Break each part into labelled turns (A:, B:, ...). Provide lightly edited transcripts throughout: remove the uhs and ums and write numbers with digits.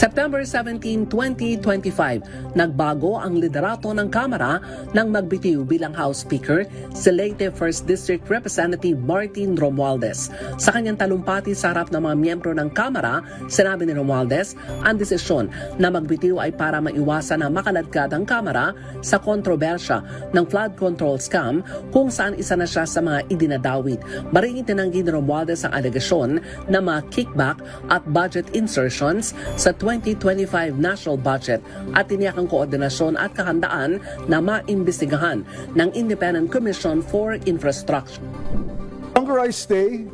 A: September 17, 2025, nagbago ang liderato ng Kamara nang magbitiw bilang House Speaker si Leyte 1st District Representative Martin Romualdez. Sa kanyang talumpati sa harap ng mga miyembro ng Kamara, sinabi ni Romualdez, ang desisyon na magbitiw ay para maiwasan na makaladkad ang Kamara sa kontrobersya ng flood control scam kung saan isa na siya sa mga idinadawit. Maringin tinanggi ni Romualdez ang alegasyon na mga kickback at budget insertions sa 2025 national budget at tiniyak ang koordinasyon at kahandaan na maimbestigahan ng Independent Commission for Infrastructure.
B: The longer I stay,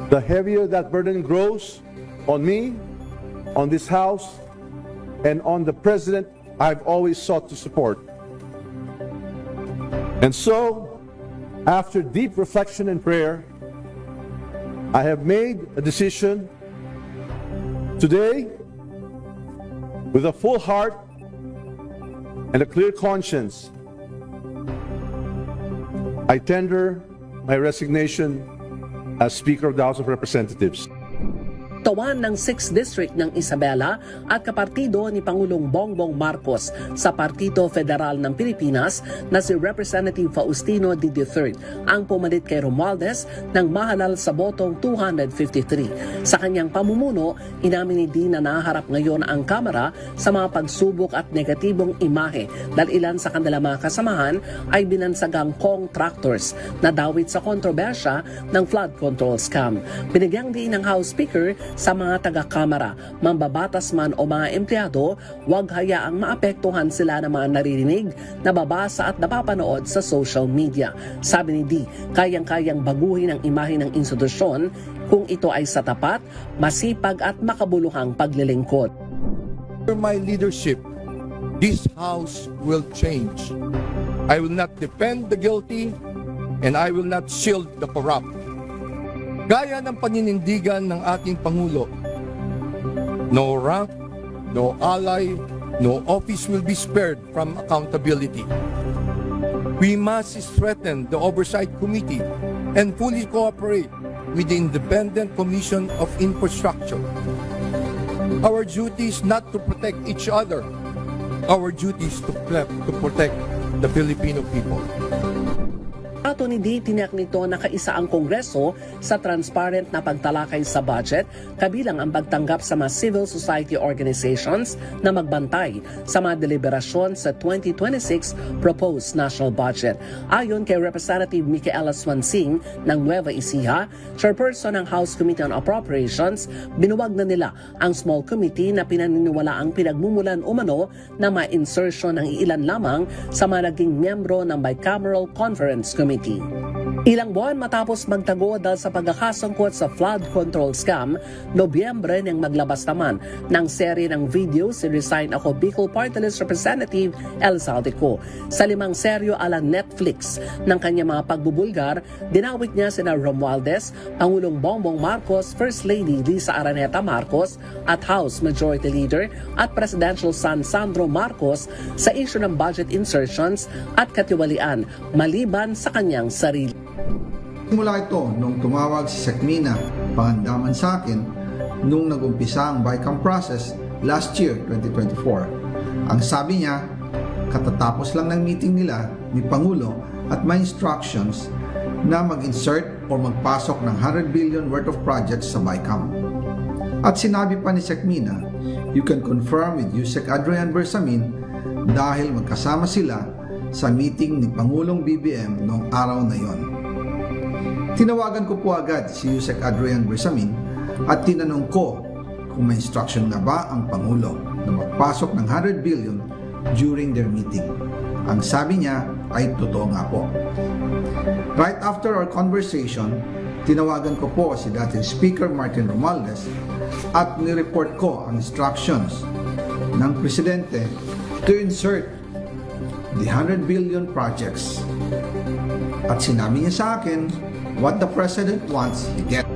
B: the heavier that burden grows on me, on this House, and on the President I've always sought to support. And so, after deep reflection and prayer, I have made a decision today, with a full heart and a clear conscience, I tender my resignation as Speaker of the House of Representatives.
A: Tawan ng 6th District ng Isabela at kapartido ni Pangulong Bongbong Marcos sa Partido Federal ng Pilipinas na si Representative Faustino D. III ang pumalit kay Romualdez ng mahalal sa botong 253. Sa kanyang pamumuno, inamin ni D na naharap ngayon ang Kamara sa mga pagsubok at negatibong imahe dahil ilan sa kanilang mga kasamahan ay binansagang contractors na dawit sa kontrobersya ng flood control scam. Binigyang din ng House Speaker sa mga taga-kamara, mambabatas man o mga empleyado, huwag hayaang maapektuhan sila ng mga naririnig, nababasa at napapanood sa social media. Sabi ni D, kayang-kayang baguhin ang imahe ng institusyon kung ito ay sa tapat, masipag at makabuluhang paglilingkod.
C: Under my leadership, this House will change. I will not defend the guilty and I will not shield the corrupt. Gaya ng paninindigan ng ating Pangulo, no rank, no ally, no office will be spared from accountability. We must strengthen the Oversight Committee and fully cooperate with the Independent Commission of Infrastructure. Our duty is not to protect each other. Our duty is to protect the Filipino people.
A: Ato ni D, tiniyak nito na kaisa ang Kongreso sa transparent na pagtalakay sa budget, kabilang ang pagtanggap sa mga civil society organizations na magbantay sa mga deliberasyon sa 2026 proposed national budget. Ayon kay Representative Micaela Swansing ng Nueva Ecija, chairperson ng House Committee on Appropriations, binuwag na nila ang small committee na pinaniniwala ang pinagmumulan umano na ma-insertion ng ilan lamang sa mga naging miyembro ng Bicameral Conference Committee. Ilang buwan matapos magtago dahil sa pagkakasangkot sa flood control scam, Nobyembre nang maglabas naman ng serye ng video si Resign Ako Bicol Party List Representative El Saldico. Sa 5 seryo ala Netflix ng kanyang mga pagbubulgar, dinawit niya sina Romualdez, Pangulong Bongbong Marcos, First Lady Lisa Araneta Marcos at House Majority Leader at Presidential son Sandro Marcos sa issue ng budget insertions at katiwalian maliban sa kanyang sarili.
D: Simula ito nung tumawag si Sekmina pangandaman sa akin nung nag-umpisa ang BICAM process last year, 2024. Ang sabi niya, katatapos lang ng meeting nila ni Pangulo at may instructions na mag-insert o magpasok ng 100 billion worth of projects sa BICAM. At sinabi pa ni Sekmina, you can confirm with Yusek Adrian Bersamin dahil magkasama sila sa meeting ni Pangulong BBM noong araw na yon. Tinawagan ko po agad si Yusek Adrian Bersamin at tinanong ko kung may instruction na ba ang Pangulo na magpasok ng 100 billion during their meeting. Ang sabi niya ay totoo nga po. Right after our conversation, tinawagan ko po si dating Speaker Martin Romualdez at nireport ko ang instructions ng Presidente to insert the 100 billion projects. At sinabi niya sa akin, what the President wants, he gets.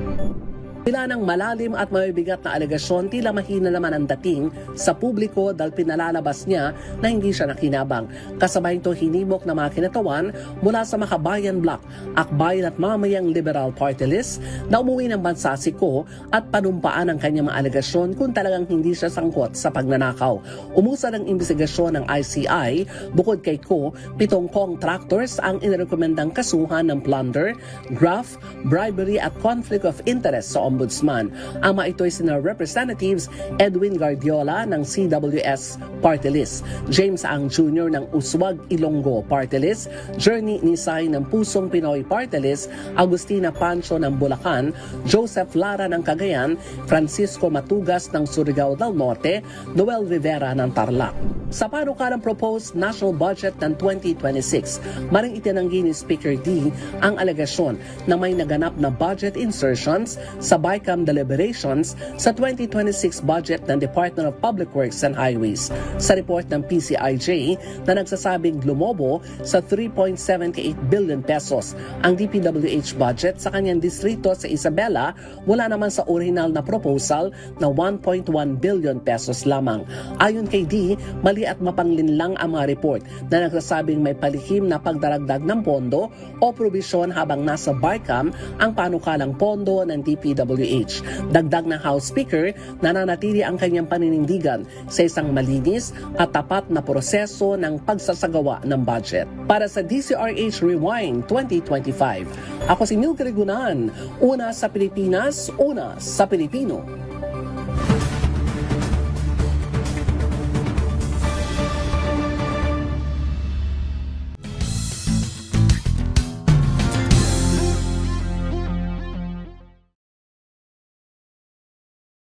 A: Pila ng malalim at mabibigat na alegasyon, tila mahina naman ang dating sa publiko dahil pinalalabas niya na hindi siya nakinabang. Kasabay ito hinimok na mga kinatawan mula sa Makabayan Bloc, Akbayan at Mamayang Liberal Party List na umuwi ng bansa si Ko at panumpaan ang kanyang mga alegasyon kung talagang hindi siya sangkot sa pagnanakaw. Umusad ang investigasyon ng ICI. Bukod kay Ko, 7 contractors ang inirekomendang kasuhan ng plunder, graft, bribery at conflict of interest sa Ombudsman. Ang mga ito ay sina Representatives Edwin Guardiola ng CWS Party List, James Ang Jr. ng Uswag Ilonggo Party List, Journey Nisay ng Pusong Pinoy Party List, Agustina Pancho ng Bulacan, Joseph Lara ng Cagayan, Francisco Matugas ng Surigao del Norte, Noel Rivera ng Tarlac. Sa panukalang proposed national budget ng 2026, maring itinanggi ni Speaker D ang alegasyon na may naganap na budget insertions sa BICAM deliberations sa 2026 budget ng Department of Public Works and Highways. Sa report ng PCIJ na nagsasabing lumobo sa 3.78 billion pesos ang DPWH budget sa kanyang distrito sa Isabela mula naman sa original na proposal na 1.1 billion pesos lamang. Ayon kay D, mali at mapanglinlang ang mga report na nagsasabing may palihim na pagdaragdag ng pondo o probisyon habang nasa BICAM ang panukalang pondo ng DPWH. Dagdag ng House Speaker, nananatili ang kanyang paninindigan sa isang malinis at tapat na proseso ng pagsasagawa ng budget. Para sa DCRH Rewind 2025, ako si Milky Regunan, una sa Pilipinas, una sa Pilipino.